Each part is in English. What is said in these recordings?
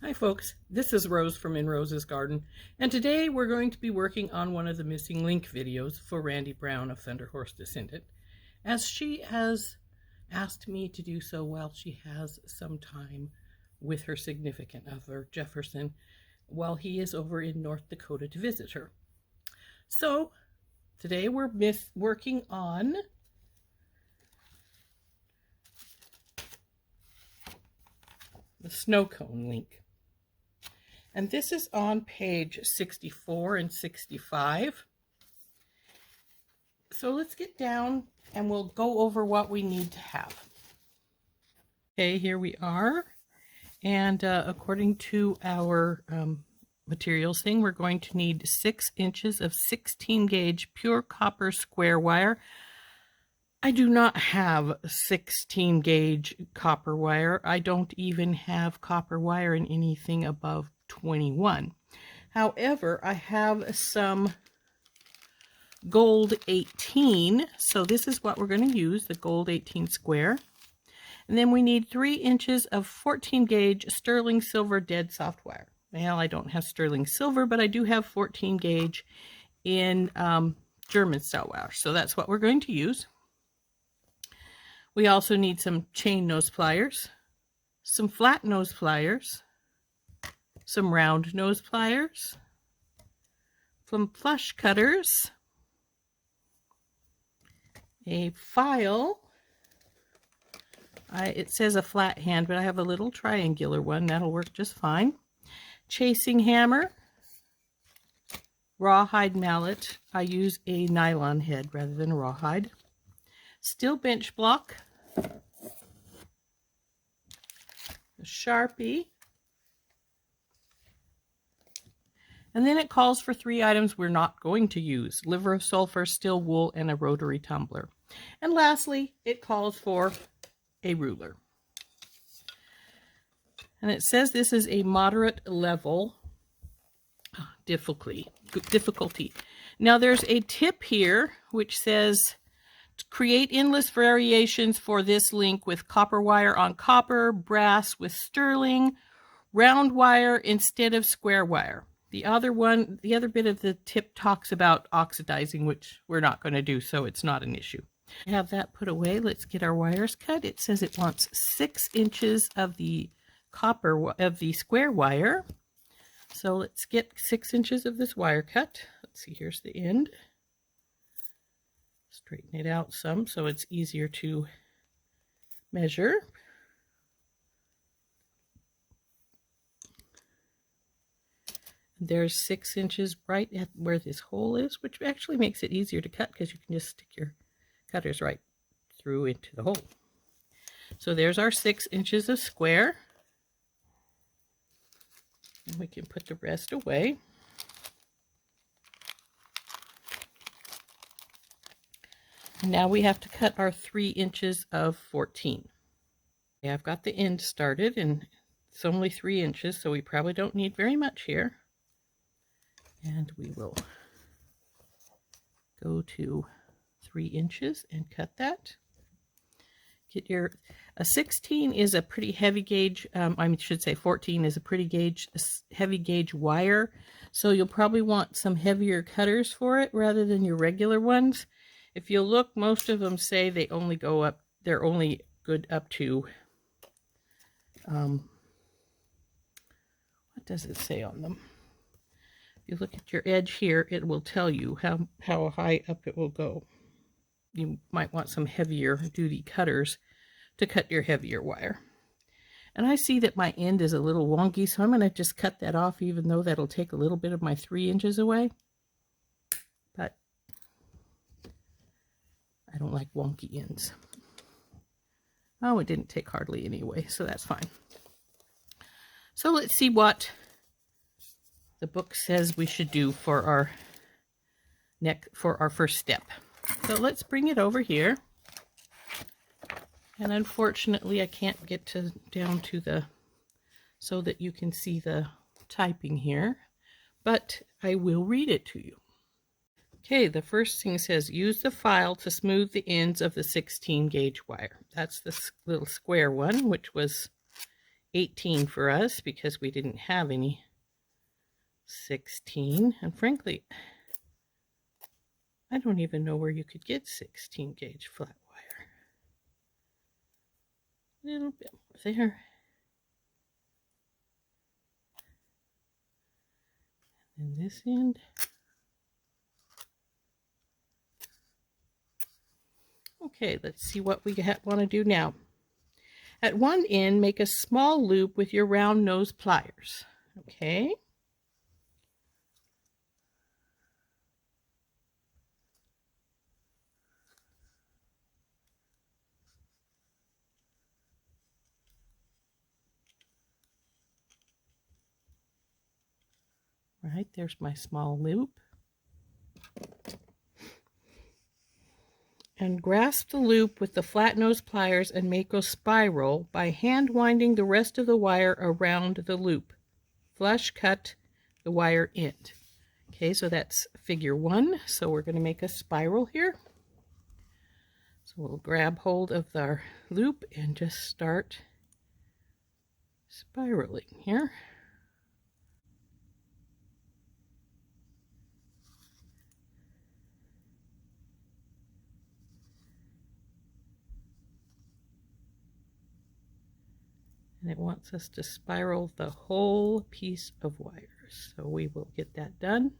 Hi folks, this is Rose from In Rose's Garden, and today we're going to be working on one of the missing link videos for Randee Brown of Thunderhorse Descendant, as she has asked me to do so while she has some time with her significant other, Jefferson, while he is over in North Dakota to visit her. So today we're working on the Snocone link. And this is on page 64 and 65. So let's get down and we'll go over what we need to have. Okay, here we are. And according to our materials thing, we're going to need 6 inches of 16 gauge pure copper square wire. I do not have 16 gauge copper wire. I don't even have copper wire in anything above 21. However, I have some gold 18, so this is what we're going to use, the gold 18 square. And then we need 3 inches of 14 gauge sterling silver dead soft wire. Well, I don't have sterling silver, but I do have 14 gauge in German style wire, so that's what we're going to use. We also need some chain nose pliers, some flat nose pliers, some round nose pliers, some flush cutters, a file. It says a flat hand, but I have a little triangular one. That'll work just fine. Chasing hammer, rawhide mallet. I use a nylon head rather than a rawhide. Steel bench block, a Sharpie, and then it calls for 3 items we're not going to use: liver of sulfur, steel wool, and a rotary tumbler. And lastly, it calls for a ruler. And it says this is a moderate level difficulty. Now there's a tip here which says create endless variations for this link with copper wire on copper, brass with sterling, round wire instead of square wire. The other bit of the tip talks about oxidizing, which we're not going to do, so it's not an issue. Have that put away. Let's get our wires cut. It says it wants 6 inches of the square wire. So let's get 6 inches of this wire cut. Let's see, here's the end. Straighten it out some so it's easier to measure. There's 6 inches right at where this hole is, which actually makes it easier to cut because you can just stick your cutters right through into the hole. So there's our 6 inches of square. And we can put the rest away. And now we have to cut our 3 inches of 14. Okay, I've got the end started and it's only 3 inches, so we probably don't need very much here. And we will go to 3 inches and cut that. Get your, a 16 is a pretty heavy gauge, I should say 14 is a pretty heavy gauge wire. So you'll probably want some heavier cutters for it rather than your regular ones. If you look, most of them say they only go up, they're only good up to, what does it say on them? If you look at your edge here, it will tell you how high up it will go. You might want some heavier duty cutters to cut your heavier wire. And I see that my end is a little wonky, so I'm going to just cut that off, even though that'll take a little bit of my 3 inches away. But I don't like wonky ends. Oh, it didn't take hardly any away, so that's fine. So let's see what the book says we should do for our first step. So let's bring it over here. And unfortunately, I can't get down to the, so that you can see the typing here, but I will read it to you. Okay, the first thing says, use the file to smooth the ends of the 16 gauge wire. That's the little square one, which was 18 for us because we didn't have any 16. And frankly, I don't even know where you could get 16 gauge flat wire. A little bit more there. And this end. Okay, let's see what we want to do now. At one end, make a small loop with your round nose pliers. Okay. Right, there's my small loop. And grasp the loop with the flat nose pliers and make a spiral by hand winding the rest of the wire around the loop. Flush cut the wire end. Okay, so that's figure 1. So we're going to make a spiral here. So we'll grab hold of our loop and just start spiraling here. And it wants us to spiral the whole piece of wires. So we will get that done.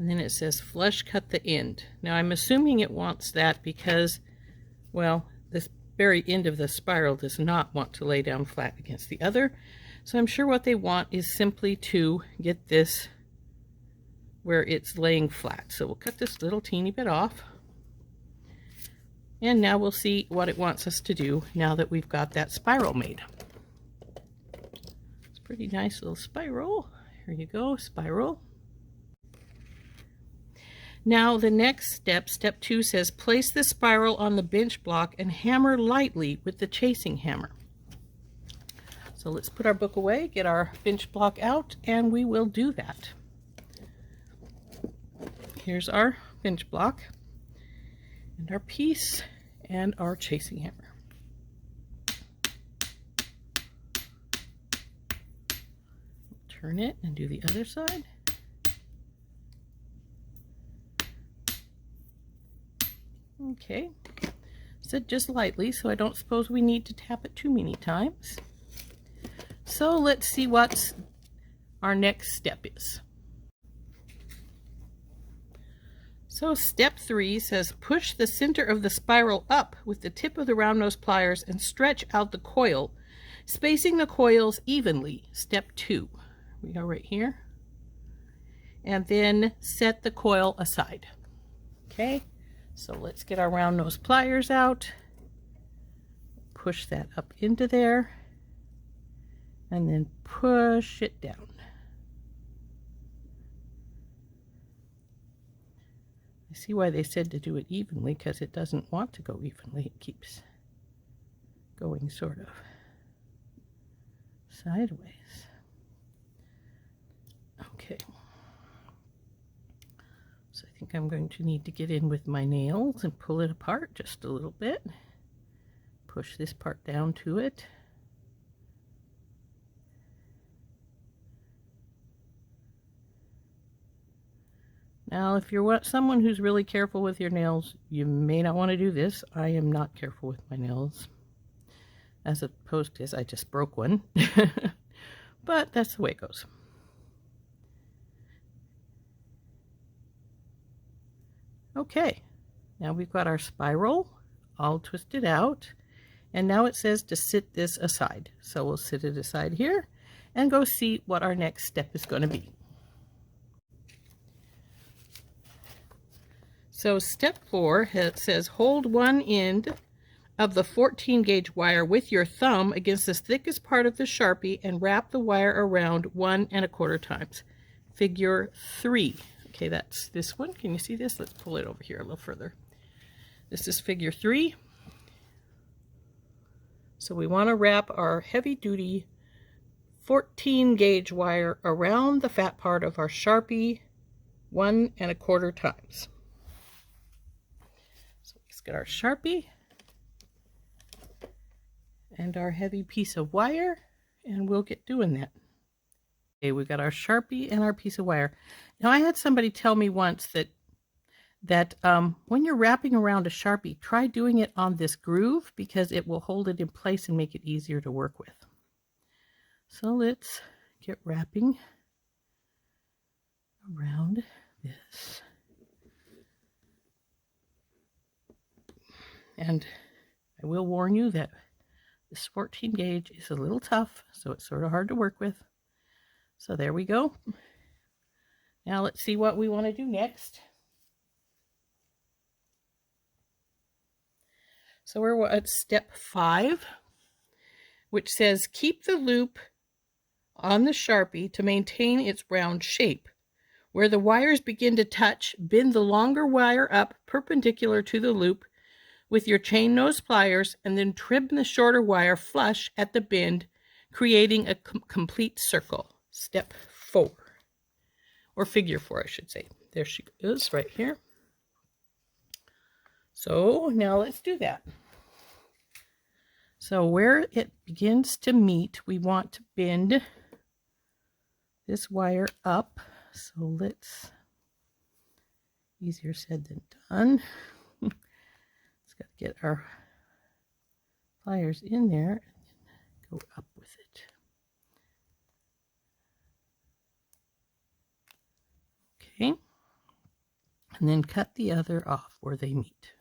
And then it says flush cut the end. Now I'm assuming it wants that because, well, this very end of the spiral does not want to lay down flat against the other. So I'm sure what they want is simply to get this where it's laying flat. So we'll cut this little teeny bit off. And now we'll see what it wants us to do now that we've got that spiral made. It's a pretty nice little spiral. Here you go, spiral. Now the next step, step 2, says place the spiral on the bench block and hammer lightly with the chasing hammer. So let's put our book away, get our bench block out, and we will do that. Here's our bench block and our piece and our chasing hammer. Turn it and do the other side. Okay, said just lightly, so I don't suppose we need to tap it too many times. So let's see what our next step is. So step 3 says push the center of the spiral up with the tip of the round nose pliers and stretch out the coil, spacing the coils evenly. Step 2. We go right here. And then set the coil aside. Okay. So let's get our round nose pliers out, push that up into there, and then push it down. I see why they said to do it evenly, because it doesn't want to go evenly. It keeps going sort of sideways. Okay. So I think I'm going to need to get in with my nails and pull it apart just a little bit. Push this part down to it. Now, if you're someone who's really careful with your nails, you may not want to do this. I am not careful with my nails. As opposed to, I just broke one. But that's the way it goes. Okay, now we've got our spiral all twisted out, and now it says to sit this aside. So we'll sit it aside here, and go see what our next step is going to be. So step 4 says hold one end of the 14 gauge wire with your thumb against the thickest part of the Sharpie and wrap the wire around 1 1/4 times. Figure 3. Okay, that's this one. Can you see this? Let's pull it over here a little further. This is figure 3. So we want to wrap our heavy duty 14 gauge wire around the fat part of our Sharpie 1 1/4 times. So let's get our Sharpie and our heavy piece of wire, and we'll get doing that. Okay, we got our Sharpie and our piece of wire. Now, I had somebody tell me once that when you're wrapping around a Sharpie, try doing it on this groove because it will hold it in place and make it easier to work with. So let's get wrapping around this. And I will warn you that this 14 gauge is a little tough, so it's sort of hard to work with. So there we go. Now let's see what we want to do next. So we're at step 5, which says keep the loop on the Sharpie to maintain its round shape. Where the wires begin to touch, bend the longer wire up perpendicular to the loop with your chain nose pliers, and then trim the shorter wire flush at the bend, creating a complete circle. Step 4, or figure 4, I should say. There she is, right here. So now let's do that. So where it begins to meet, we want to bend this wire up. So let's, easier said than done. Let's got to get our pliers in there and go up with it. Okay, and then cut the other off where they meet.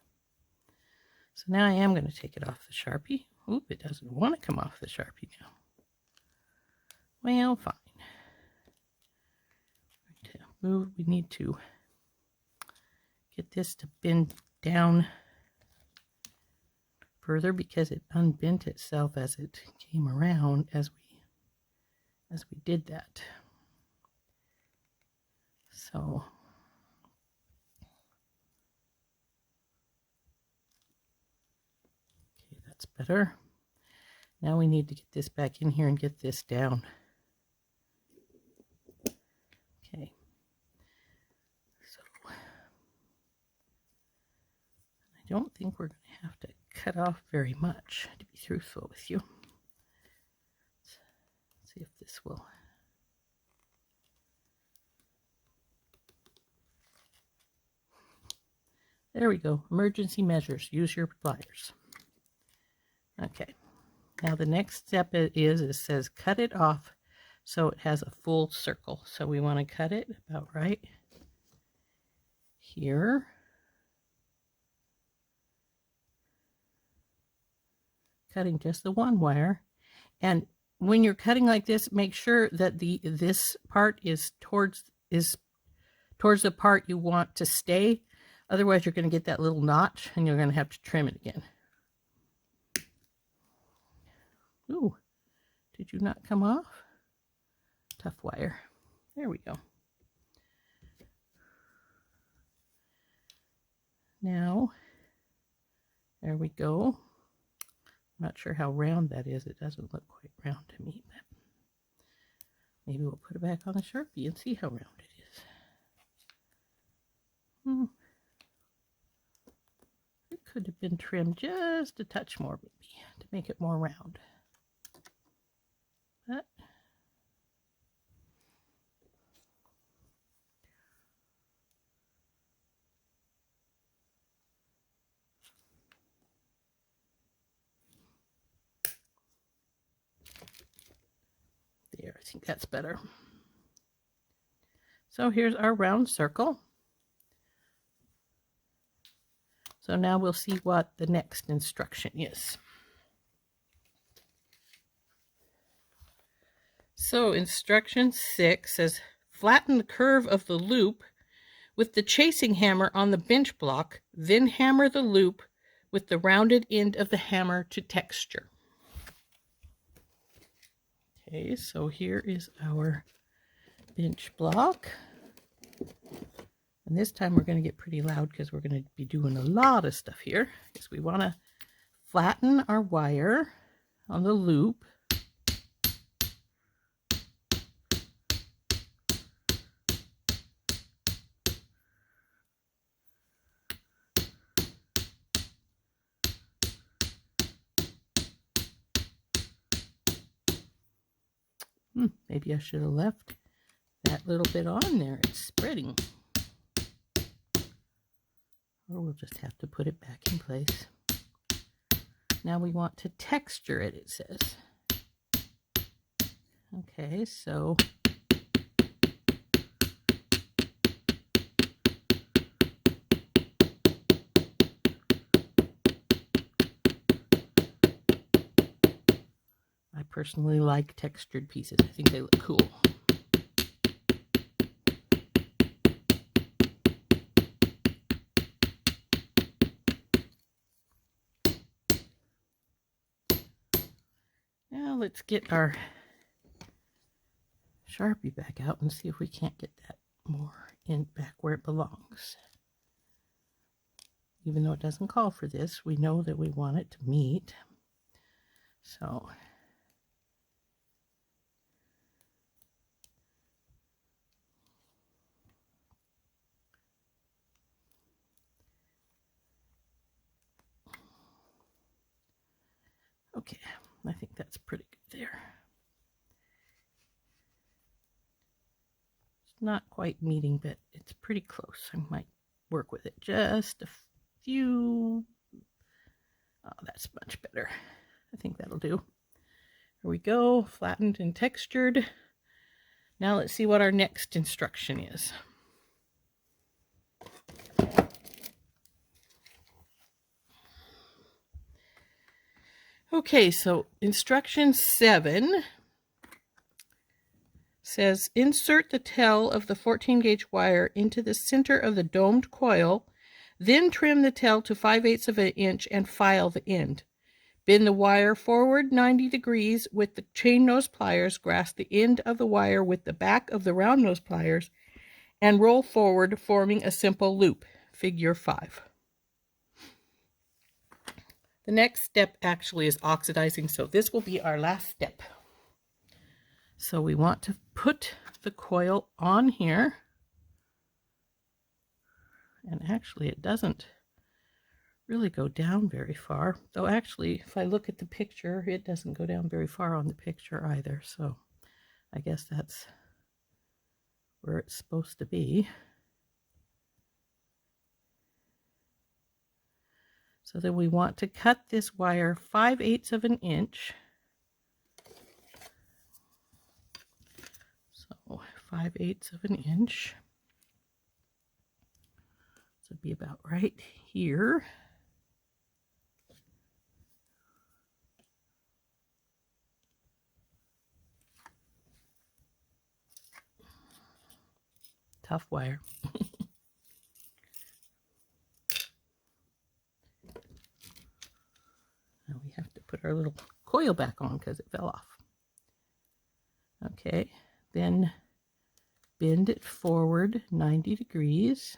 So now I am going to take it off the Sharpie. Oop, it doesn't want to come off the Sharpie now. Well, fine. To move, we need to get this to bend down further because it unbent itself as it came around as we did that. So okay, that's better. Now we need to get this back in here and get this down. Okay. So I don't think we're going to have to cut off very much, to be truthful with you. Let's see if this will. There we go. Emergency measures. Use your pliers. Okay. Now the next step it says cut it off so it has a full circle. So we want to cut it about right here. Cutting just the one wire. And when you're cutting like this, make sure that this part is towards the part you want to stay. Otherwise, you're going to get that little notch, and you're going to have to trim it again. Ooh, did you not come off? Tough wire. There we go. Now, there we go. I'm not sure how round that is. It doesn't look quite round to me, but maybe we'll put it back on the Sharpie and see how round it is. It could have been trimmed just a touch more, maybe, to make it more round. But there, I think that's better. So here's our round circle. So now we'll see what the next instruction is. So instruction 6 says flatten the curve of the loop with the chasing hammer on the bench block, then hammer the loop with the rounded end of the hammer to texture. Okay, so here is our bench block. And this time we're going to get pretty loud because we're going to be doing a lot of stuff here. Because we want to flatten our wire on the loop. Maybe I should have left that little bit on there. It's spreading. Or we'll just have to put it back in place. Now we want to texture it, it says. Okay, so I personally like textured pieces. I think they look cool. Now let's get our Sharpie back out and see if we can't get that more in back where it belongs. Even though it doesn't call for this, we know that we want it to meet. So okay, I think that's pretty good there. It's not quite meeting, but it's pretty close. I might work with it just a few. Oh, that's much better. I think that'll do. Here we go, flattened and textured. Now let's see what our next instruction is. Okay, so instruction 7 says insert the tail of the 14 gauge wire into the center of the domed coil, then trim the tail to 5/8 of an inch and file the end. Bend the wire forward 90 degrees with the chain nose pliers, grasp the end of the wire with the back of the round nose pliers, and roll forward, forming a simple loop. Figure 5. The next step actually is oxidizing, so this will be our last step. So we want to put the coil on here. And actually it doesn't really go down very far. Though actually, if I look at the picture, it doesn't go down very far on the picture either. So I guess that's where it's supposed to be. So then we want to cut this wire 5/8 of an inch. So 5/8 of an inch. So it'd be about right here. Tough wire. Now we have to put our little coil back on because it fell off. Okay, then bend it forward 90 degrees.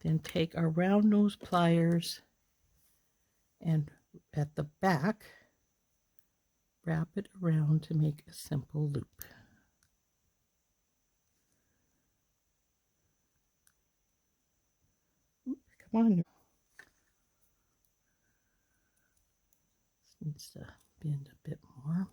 Then take our round nose pliers and at the back, wrap it around to make a simple loop. Come on. This needs to bend a bit more.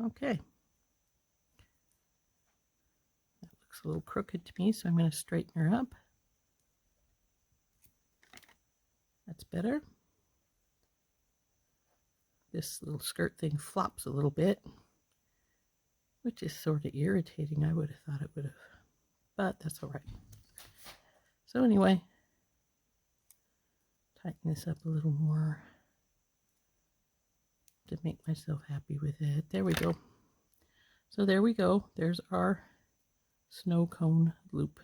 Okay. That looks a little crooked to me, so I'm going to straighten her up. That's better. this little skirt thing flops a little bit, which is sort of irritating. I would have thought it would have, but that's all right. So anyway, tighten this up a little more to make myself happy with it. There we go. So there we go. There's our snow cone loop.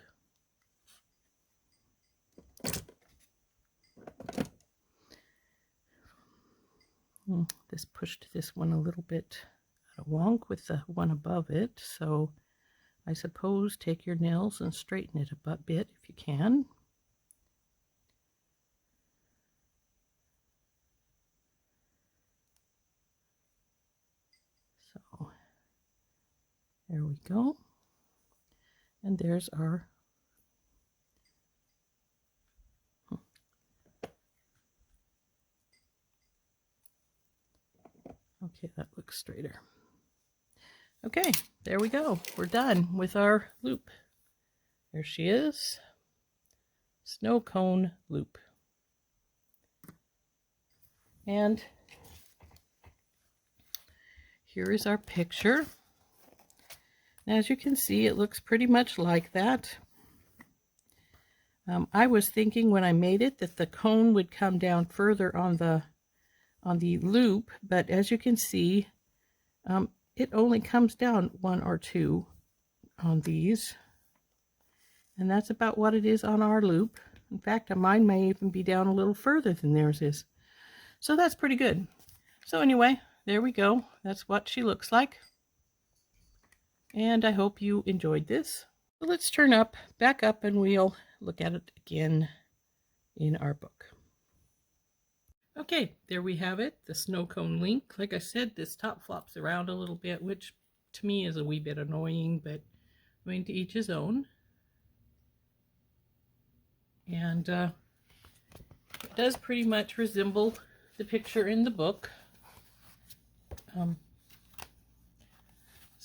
This pushed this one a little bit out of wonk with the one above it, so I suppose take your nails and straighten it a bit if you can. So there we go. And there's our okay, that looks straighter. Okay, there we go. We're done with our loop. There she is. Snow cone loop. And here is our picture. As you can see, it looks pretty much like that. I was thinking when I made it that the cone would come down further on the loop, but as you can see, it only comes down 1 or 2 on these, and that's about what it is on our loop. In fact, mine may even be down a little further than theirs is, so that's pretty good. So anyway, there we go. That's what she looks like, and I hope you enjoyed this. So let's turn back up, and we'll look at it again in our book. Okay, there we have it, the snow cone link. Like I said, this top flops around a little bit, which to me is a wee bit annoying, but I mean, to each his own. And it does pretty much resemble the picture in the book. As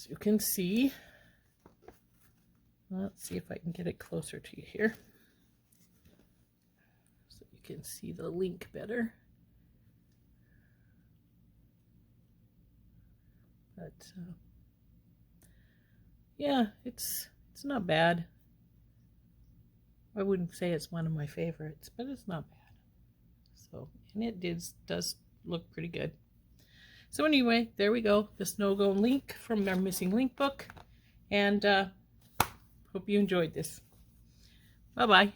you can see, let's see if I can get it closer to you here so you can see the link better. But yeah, it's not bad. I wouldn't say it's one of my favorites, but it's not bad. So, and it does look pretty good. So anyway, there we go, the snow cone link from our missing link book, and hope you enjoyed this. Bye bye.